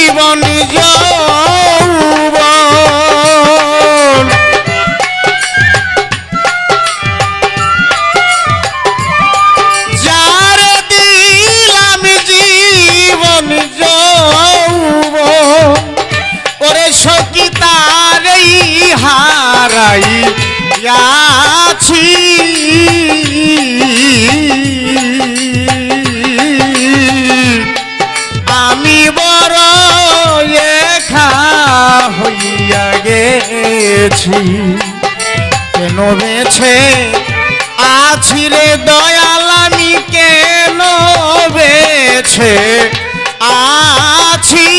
জীবন যৌবন যার দিলাম জীবন যৌবন ওরে সখী তারই হারাইয়াছি আমি বড় একা হইয়া গেছি কেন বেছে আছি রে দয়াল আমি কেন বেছে আছি